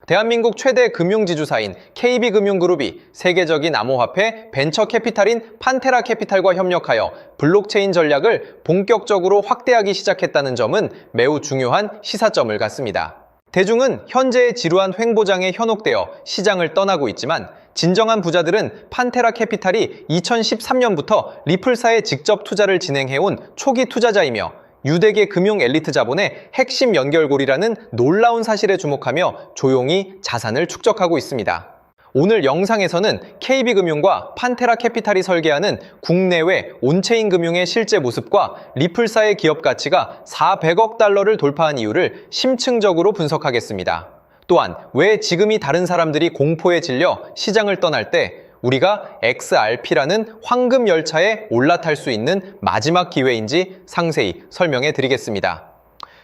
대한민국 최대 금융지주사인 KB금융그룹이 세계적인 암호화폐 벤처캐피탈인 판테라캐피탈과 협력하여 블록체인 전략을 본격적으로 확대하기 시작했다는 점은 매우 중요한 시사점을 갖습니다. 대중은 현재의 지루한 횡보장에 현혹되어 시장을 떠나고 있지만 진정한 부자들은 판테라캐피탈이 2013년부터 리플사에 직접 투자를 진행해온 초기 투자자이며 유대계 금융 엘리트 자본의 핵심 연결고리라는 놀라운 사실에 주목하며 조용히 자산을 축적하고 있습니다. 오늘 영상에서는 KB금융과 판테라캐피탈이 설계하는 국내외 온체인 금융의 실제 모습과 리플사의 기업 가치가 400억 달러를 돌파한 이유를 심층적으로 분석하겠습니다. 또한 왜 지금이 다른 사람들이 공포에 질려 시장을 떠날 때 우리가 XRP라는 황금 열차에 올라탈 수 있는 마지막 기회인지 상세히 설명해 드리겠습니다.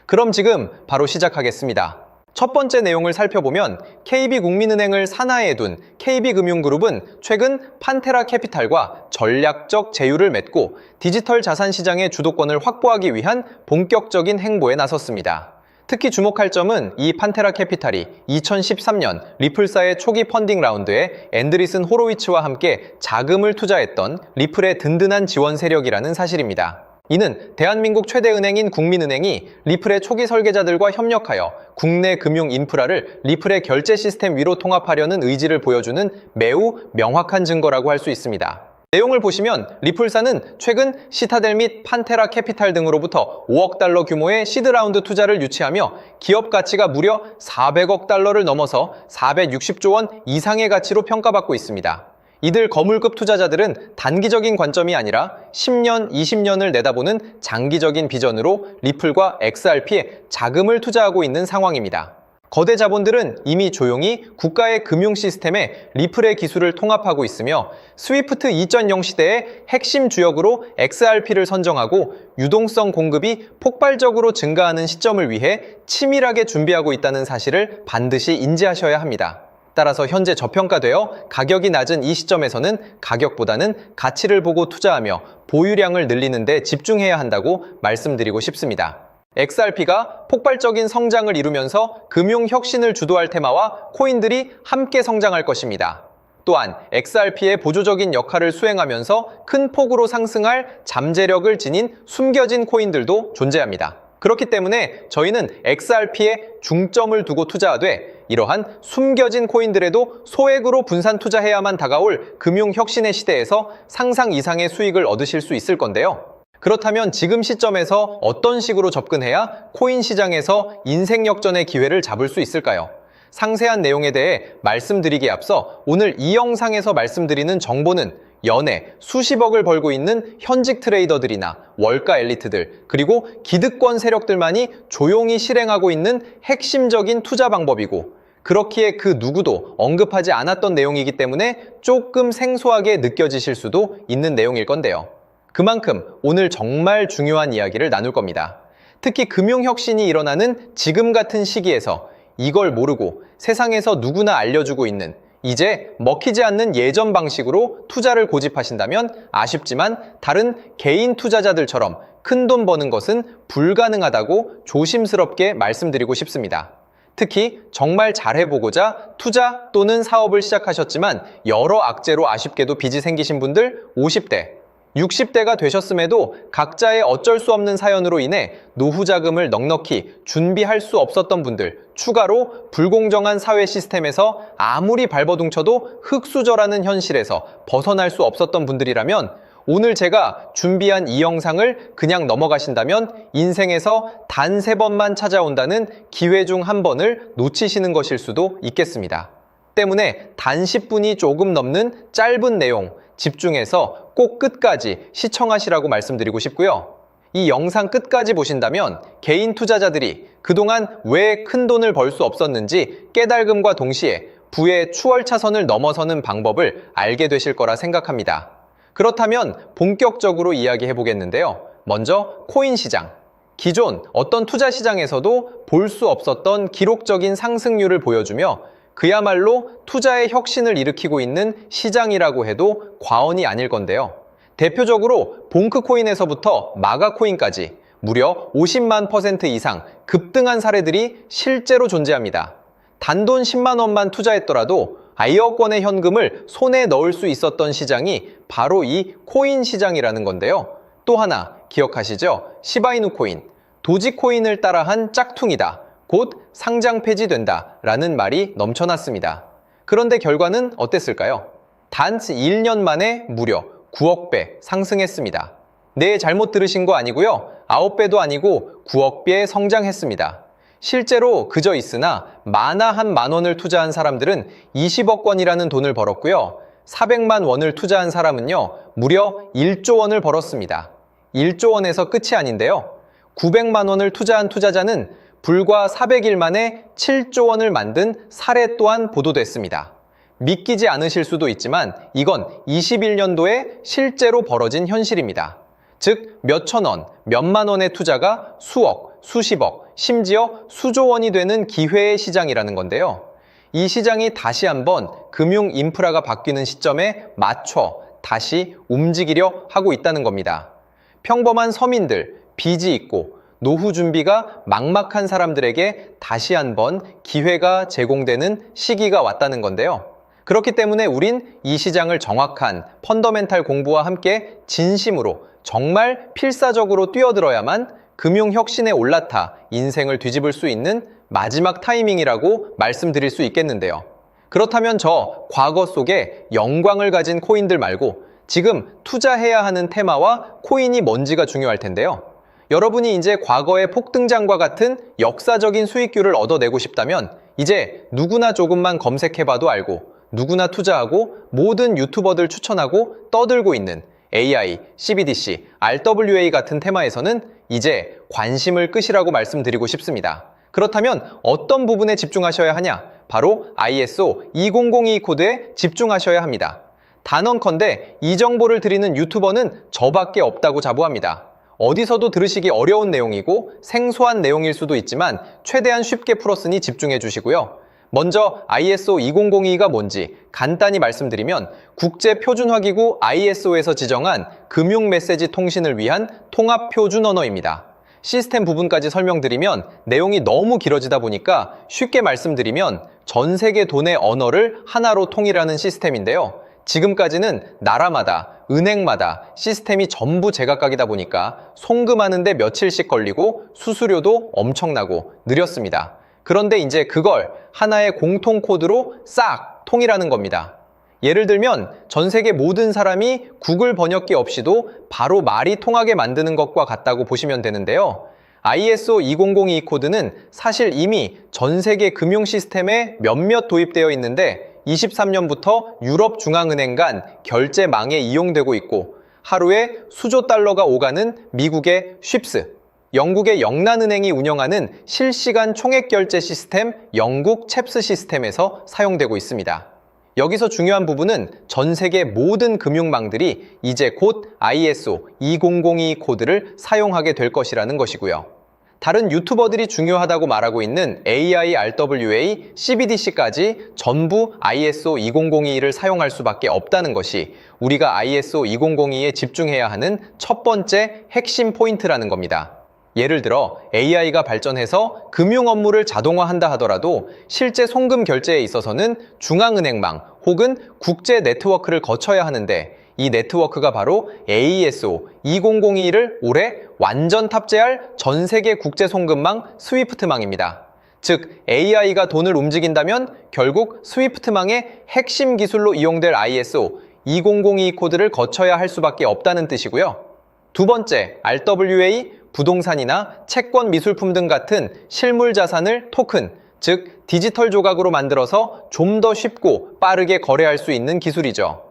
그럼 지금 바로 시작하겠습니다. 첫 번째 내용을 살펴보면 KB국민은행을 산하에 둔 KB금융그룹은 최근 판테라캐피탈과 전략적 제휴를 맺고 디지털 자산 시장의 주도권을 확보하기 위한 본격적인 행보에 나섰습니다. 특히 주목할 점은 이 판테라캐피탈이 2013년 리플사의 초기 펀딩 라운드에 앤드리슨 호로위츠와 함께 자금을 투자했던 리플의 든든한 지원 세력이라는 사실입니다. 이는 대한민국 최대 은행인 국민은행이 리플의 초기 설계자들과 협력하여 국내 금융 인프라를 리플의 결제 시스템 위로 통합하려는 의지를 보여주는 매우 명확한 증거라고 할 수 있습니다. 내용을 보시면 리플사는 최근 시타델 및 판테라 캐피탈 등으로부터 5억 달러 규모의 시드 라운드 투자를 유치하며 기업 가치가 무려 400억 달러를 넘어서 460조 원 이상의 가치로 평가받고 있습니다. 이들 거물급 투자자들은 단기적인 관점이 아니라 10년, 20년을 내다보는 장기적인 비전으로 리플과 XRP에 자금을 투자하고 있는 상황입니다. 거대 자본들은 이미 조용히 국가의 금융 시스템에 리플의 기술을 통합하고 있으며 스위프트 2.0 시대의 핵심 주역으로 XRP를 선정하고 유동성 공급이 폭발적으로 증가하는 시점을 위해 치밀하게 준비하고 있다는 사실을 반드시 인지하셔야 합니다. 따라서 현재 저평가되어 가격이 낮은 이 시점에서는 가격보다는 가치를 보고 투자하며 보유량을 늘리는 데 집중해야 한다고 말씀드리고 싶습니다. XRP가 폭발적인 성장을 이루면서 금융 혁신을 주도할 테마와 코인들이 함께 성장할 것입니다. 또한 XRP의 보조적인 역할을 수행하면서 큰 폭으로 상승할 잠재력을 지닌 숨겨진 코인들도 존재합니다. 그렇기 때문에 저희는 XRP에 중점을 두고 투자하되 이러한 숨겨진 코인들에도 소액으로 분산 투자해야만 다가올 금융 혁신의 시대에서 상상 이상의 수익을 얻으실 수 있을 건데요. 그렇다면 지금 시점에서 어떤 식으로 접근해야 코인 시장에서 인생 역전의 기회를 잡을 수 있을까요? 상세한 내용에 대해 말씀드리기에 앞서 오늘 이 영상에서 말씀드리는 정보는 연에 수십억을 벌고 있는 현직 트레이더들이나 월가 엘리트들 그리고 기득권 세력들만이 조용히 실행하고 있는 핵심적인 투자 방법이고 그렇기에 그 누구도 언급하지 않았던 내용이기 때문에 조금 생소하게 느껴지실 수도 있는 내용일 건데요. 그만큼 오늘 정말 중요한 이야기를 나눌 겁니다. 특히 금융혁신이 일어나는 지금 같은 시기에서 이걸 모르고 세상에서 누구나 알려주고 있는 이제 먹히지 않는 예전 방식으로 투자를 고집하신다면 아쉽지만 다른 개인 투자자들처럼 큰돈 버는 것은 불가능하다고 조심스럽게 말씀드리고 싶습니다. 특히 정말 잘해보고자 투자 또는 사업을 시작하셨지만 여러 악재로 아쉽게도 빚이 생기신 분들 50대, 60대가 되셨음에도 각자의 어쩔 수 없는 사연으로 인해 노후 자금을 넉넉히 준비할 수 없었던 분들, 추가로 불공정한 사회 시스템에서 아무리 발버둥쳐도 흙수저라는 현실에서 벗어날 수 없었던 분들이라면 오늘 제가 준비한 이 영상을 그냥 넘어가신다면 인생에서 단 3번만 찾아온다는 기회 중 한 번을 놓치시는 것일 수도 있겠습니다. 때문에 단 10분이 조금 넘는 짧은 내용, 집중해서 꼭 끝까지 시청하시라고 말씀드리고 싶고요. 이 영상 끝까지 보신다면 개인 투자자들이 그동안 왜 큰 돈을 벌 수 없었는지 깨달음과 동시에 부의 추월차선을 넘어서는 방법을 알게 되실 거라 생각합니다. 그렇다면 본격적으로 이야기해 보겠는데요. 먼저 코인 시장. 기존 어떤 투자 시장에서도 볼 수 없었던 기록적인 상승률을 보여주며 그야말로 투자의 혁신을 일으키고 있는 시장이라고 해도 과언이 아닐 건데요. 대표적으로 봉크코인에서부터 마가코인까지 무려 50만% 이상 급등한 사례들이 실제로 존재합니다. 단돈 10만 원만 투자했더라도 1억 원의 현금을 손에 넣을 수 있었던 시장이 바로 이 코인 시장이라는 건데요. 또 하나 기억하시죠? 시바이누 코인, 도지코인을 따라한 짝퉁이다. 곧 상장 폐지된다. 라는 말이 넘쳐났습니다. 그런데 결과는 어땠을까요? 단 1년 만에 무려 9억 배 상승했습니다. 네, 잘못 들으신 거 아니고요. 9배도 아니고 9억 배 성장했습니다. 실제로 그저 있으나 만화 한 만 원을 투자한 사람들은 20억 원이라는 돈을 벌었고요. 400만 원을 투자한 사람은요, 무려 1조 원을 벌었습니다. 1조 원에서 끝이 아닌데요. 900만 원을 투자한 투자자는 불과 400일 만에 7조 원을 만든 사례 또한 보도됐습니다. 믿기지 않으실 수도 있지만 이건 21년도에 실제로 벌어진 현실입니다. 즉, 몇천 원, 몇만 원의 투자가 수억, 수십억, 심지어 수조 원이 되는 기회의 시장이라는 건데요. 이 시장이 다시 한번 금융 인프라가 바뀌는 시점에 맞춰 다시 움직이려 하고 있다는 겁니다. 평범한 서민들, 빚이 있고 노후 준비가 막막한 사람들에게 다시 한번 기회가 제공되는 시기가 왔다는 건데요. 그렇기 때문에 우린 이 시장을 정확한 펀더멘탈 공부와 함께 진심으로 정말 필사적으로 뛰어들어야만 금융혁신에 올라타 인생을 뒤집을 수 있는 마지막 타이밍이라고 말씀드릴 수 있겠는데요. 그렇다면 저 과거 속에 영광을 가진 코인들 말고 지금 투자해야 하는 테마와 코인이 뭔지가 중요할 텐데요. 여러분이 이제 과거의 폭등장과 같은 역사적인 수익률을 얻어내고 싶다면 이제 누구나 조금만 검색해봐도 알고 누구나 투자하고 모든 유튜버들 추천하고 떠들고 있는 AI, CBDC, RWA 같은 테마에서는 이제 관심을 끄시라고 말씀드리고 싶습니다. 그렇다면 어떤 부분에 집중하셔야 하냐? 바로 ISO 2002 코드에 집중하셔야 합니다. 단언컨대 이 정보를 드리는 유튜버는 저밖에 없다고 자부합니다. 어디서도 들으시기 어려운 내용이고 생소한 내용일 수도 있지만 최대한 쉽게 풀었으니 집중해 주시고요. 먼저 ISO 2002가 뭔지 간단히 말씀드리면 국제표준화기구 ISO에서 지정한 금융 메시지 통신을 위한 통합표준 언어입니다. 시스템 부분까지 설명드리면 내용이 너무 길어지다 보니까 쉽게 말씀드리면 전 세계 돈의 언어를 하나로 통일하는 시스템인데요. 지금까지는 나라마다, 은행마다 시스템이 전부 제각각이다 보니까 송금하는데 며칠씩 걸리고 수수료도 엄청나고 느렸습니다. 그런데 이제 그걸 하나의 공통 코드로 싹 통일하는 겁니다. 예를 들면 전 세계 모든 사람이 구글 번역기 없이도 바로 말이 통하게 만드는 것과 같다고 보시면 되는데요. ISO 2002 코드는 사실 이미 전 세계 금융 시스템에 몇몇 도입되어 있는데 23년부터 유럽 중앙은행 간 결제망에 이용되고 있고 하루에 수조 달러가 오가는 미국의 쉽스, 영국의 영란은행이 운영하는 실시간 총액결제 시스템 영국 챕스 시스템에서 사용되고 있습니다. 여기서 중요한 부분은 전 세계 모든 금융망들이 이제 곧 ISO 2002 코드를 사용하게 될 것이라는 것이고요. 다른 유튜버들이 중요하다고 말하고 있는 AI, RWA, CBDC까지 전부 ISO 2002를 사용할 수밖에 없다는 것이 우리가 ISO 2002에 집중해야 하는 첫 번째 핵심 포인트라는 겁니다. 예를 들어 AI가 발전해서 금융 업무를 자동화한다 하더라도 실제 송금 결제에 있어서는 중앙은행망 혹은 국제 네트워크를 거쳐야 하는데 이 네트워크가 바로 AESO 2002를 올해 완전 탑재할 전 세계 국제 송금망 스위프트망입니다. 즉 AI가 돈을 움직인다면 결국 스위프트망의 핵심 기술로 이용될 ISO 2002 코드를 거쳐야 할 수밖에 없다는 뜻이고요. 두 번째, RWA, 부동산이나 채권 미술품 등 같은 실물 자산을 토큰, 즉 디지털 조각으로 만들어서 좀 더 쉽고 빠르게 거래할 수 있는 기술이죠.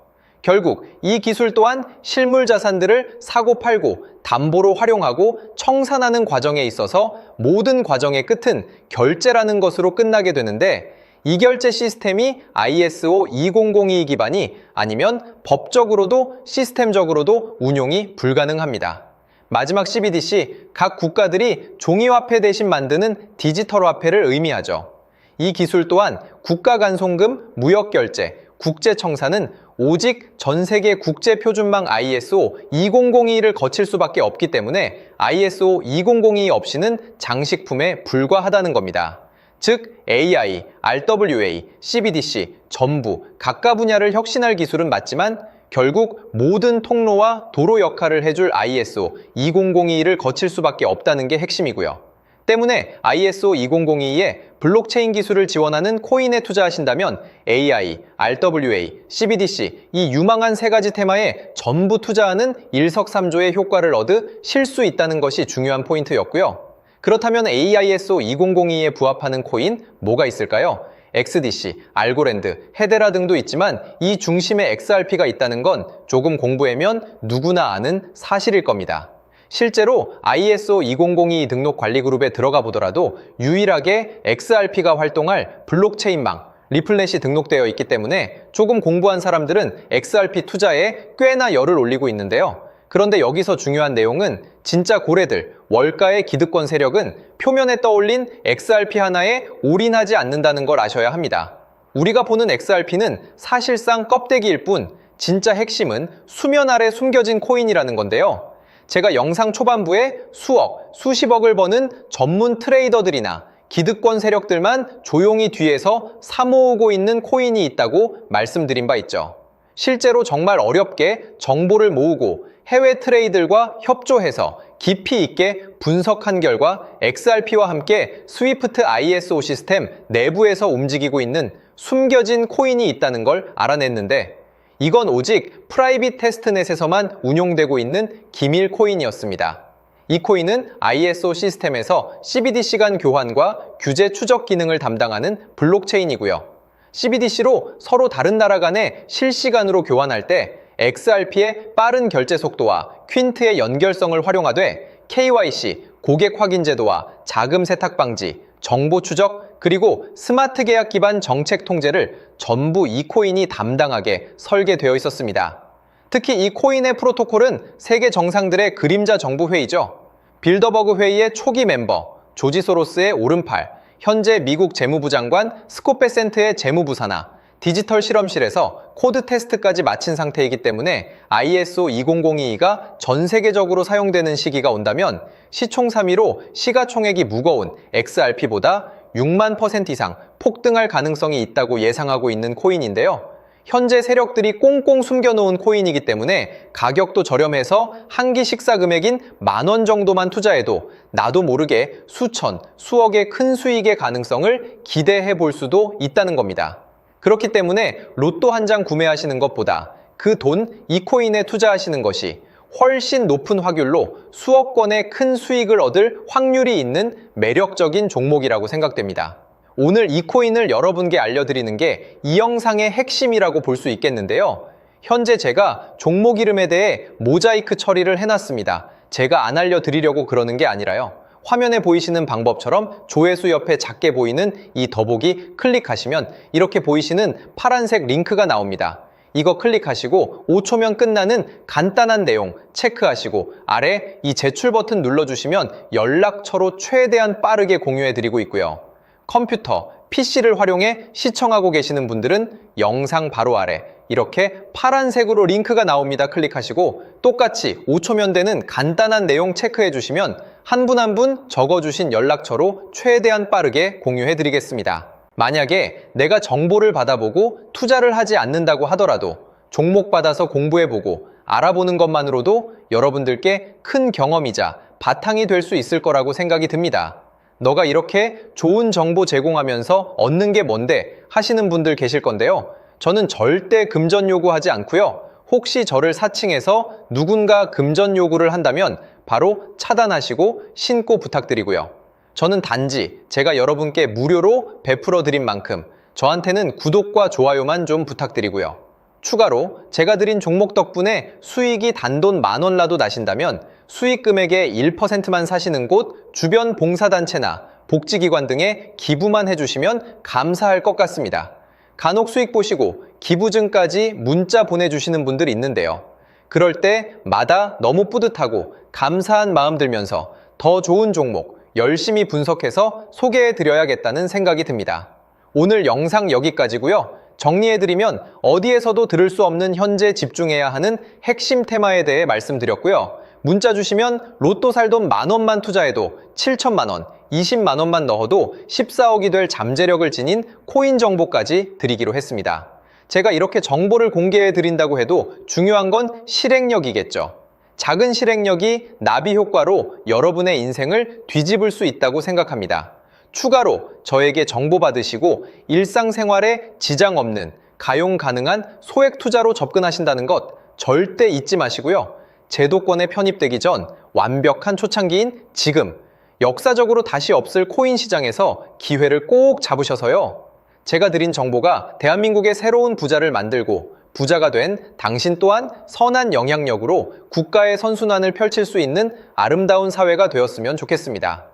결국 이 기술 또한 실물 자산들을 사고 팔고 담보로 활용하고 청산하는 과정에 있어서 모든 과정의 끝은 결제라는 것으로 끝나게 되는데 이 결제 시스템이 ISO 2002 기반이 아니면 법적으로도 시스템적으로도 운용이 불가능합니다. 마지막 CBDC, 각 국가들이 종이화폐 대신 만드는 디지털 화폐를 의미하죠. 이 기술 또한 국가 간 송금, 무역결제, 국제청산은 오직 전 세계 국제표준망 ISO 2002를 거칠 수밖에 없기 때문에 ISO 2002 없이는 장식품에 불과하다는 겁니다. 즉 AI, RWA, CBDC 전부 각각 분야를 혁신할 기술은 맞지만 결국 모든 통로와 도로 역할을 해줄 ISO 20022를 거칠 수밖에 없다는 게 핵심이고요. 때문에 ISO 2002에 블록체인 기술을 지원하는 코인에 투자하신다면 AI, RWA, CBDC 이 유망한 세 가지 테마에 전부 투자하는 일석삼조의 효과를 얻으실 수 있다는 것이 중요한 포인트였고요. 그렇다면 AISO 2002에 부합하는 코인 뭐가 있을까요? XDC, 알고랜드, 헤데라 등도 있지만 이 중심에 XRP가 있다는 건 조금 공부하면 누구나 아는 사실일 겁니다. 실제로 ISO 2002 등록 관리 그룹에 들어가 보더라도 유일하게 XRP가 활동할 블록체인망, 리플넷이 등록되어 있기 때문에 조금 공부한 사람들은 XRP 투자에 꽤나 열을 올리고 있는데요. 그런데 여기서 중요한 내용은 진짜 고래들, 월가의 기득권 세력은 표면에 떠올린 XRP 하나에 올인하지 않는다는 걸 아셔야 합니다. 우리가 보는 XRP는 사실상 껍데기일 뿐 진짜 핵심은 수면 아래 숨겨진 코인이라는 건데요. 제가 영상 초반부에 수억, 수십억을 버는 전문 트레이더들이나 기득권 세력들만 조용히 뒤에서 사모으고 있는 코인이 있다고 말씀드린 바 있죠. 실제로 정말 어렵게 정보를 모으고 해외 트레이더들과 협조해서 깊이 있게 분석한 결과 XRP와 함께 스위프트 ISO 시스템 내부에서 움직이고 있는 숨겨진 코인이 있다는 걸 알아냈는데 이건 오직 프라이빗 테스트넷에서만 운용되고 있는 기밀 코인이었습니다. 이 코인은 ISO 시스템에서 CBDC 간 교환과 규제 추적 기능을 담당하는 블록체인이고요. CBDC로 서로 다른 나라 간에 실시간으로 교환할 때 XRP의 빠른 결제 속도와 퀸트의 연결성을 활용하되 KYC, 고객 확인 제도와 자금 세탁 방지, 정보 추적, 그리고 스마트 계약 기반 정책 통제를 전부 이 코인이 담당하게 설계되어 있었습니다. 특히 이 코인의 프로토콜은 세계 정상들의 그림자 정부 회의죠. 빌더버그 회의의 초기 멤버, 조지 소로스의 오른팔, 현재 미국 재무부 장관 스콧 베센트의 재무부 산하, 디지털 실험실에서 코드 테스트까지 마친 상태이기 때문에 ISO 2002가 전 세계적으로 사용되는 시기가 온다면 시총삼위로 시가총액이 무거운 XRP보다 6만% 이상 폭등할 가능성이 있다고 예상하고 있는 코인인데요. 현재 세력들이 꽁꽁 숨겨놓은 코인이기 때문에 가격도 저렴해서 한 끼 식사 금액인 10,000원 정도만 투자해도 나도 모르게 수천, 수억의 큰 수익의 가능성을 기대해 볼 수도 있다는 겁니다. 그렇기 때문에 로또 한 장 구매하시는 것보다 그 돈 이 코인에 투자하시는 것이 훨씬 높은 확률로 수억 건의 큰 수익을 얻을 확률이 있는 매력적인 종목이라고 생각됩니다. 오늘 이 코인을 여러분께 알려드리는 게 이 영상의 핵심이라고 볼 수 있겠는데요. 현재 제가 종목 이름에 대해 모자이크 처리를 해놨습니다. 제가 안 알려드리려고 그러는 게 아니라요. 화면에 보이시는 방법처럼 조회수 옆에 작게 보이는 이 더보기 클릭하시면 이렇게 보이시는 파란색 링크가 나옵니다. 이거 클릭하시고 5초면 끝나는 간단한 내용 체크하시고 아래 이 제출 버튼 눌러주시면 연락처로 최대한 빠르게 공유해드리고 있고요. 컴퓨터, PC를 활용해 시청하고 계시는 분들은 영상 바로 아래 이렇게 파란색으로 링크가 나옵니다. 클릭하시고 똑같이 5초면 되는 간단한 내용 체크해 주시면 한 분 한 분 적어주신 연락처로 최대한 빠르게 공유해 드리겠습니다. 만약에 내가 정보를 받아보고 투자를 하지 않는다고 하더라도 종목 받아서 공부해보고 알아보는 것만으로도 여러분들께 큰 경험이자 바탕이 될 수 있을 거라고 생각이 듭니다. 너가 이렇게 좋은 정보 제공하면서 얻는 게 뭔데 하시는 분들 계실 건데요. 저는 절대 금전 요구하지 않고요. 혹시 저를 사칭해서 누군가 금전 요구를 한다면 바로 차단하시고 신고 부탁드리고요. 저는 단지 제가 여러분께 무료로 베풀어 드린 만큼 저한테는 구독과 좋아요만 좀 부탁드리고요. 추가로 제가 드린 종목 덕분에 수익이 단돈 10,000원라도 나신다면 수익 금액의 1%만 사시는 곳 주변 봉사단체나 복지기관 등에 기부만 해주시면 감사할 것 같습니다. 간혹 수익 보시고 기부증까지 문자 보내주시는 분들이 있는데요. 그럴 때마다 너무 뿌듯하고 감사한 마음 들면서 더 좋은 종목 열심히 분석해서 소개해드려야겠다는 생각이 듭니다. 오늘 영상 여기까지고요. 정리해드리면 어디에서도 들을 수 없는 현재 집중해야 하는 핵심 테마에 대해 말씀드렸고요. 문자 주시면 로또 살 돈 10,000원만 투자해도 7,000만 원, 20만 원만 넣어도 14억이 될 잠재력을 지닌 코인 정보까지 드리기로 했습니다. 제가 이렇게 정보를 공개해 드린다고 해도 중요한 건 실행력이겠죠. 작은 실행력이 나비 효과로 여러분의 인생을 뒤집을 수 있다고 생각합니다. 추가로 저에게 정보 받으시고 일상생활에 지장 없는 가용 가능한 소액 투자로 접근하신다는 것 절대 잊지 마시고요. 제도권에 편입되기 전 완벽한 초창기인 지금 역사적으로 다시 없을 코인 시장에서 기회를 꼭 잡으셔서요. 제가 드린 정보가 대한민국의 새로운 부자를 만들고 부자가 된 당신 또한 선한 영향력으로 국가의 선순환을 펼칠 수 있는 아름다운 사회가 되었으면 좋겠습니다.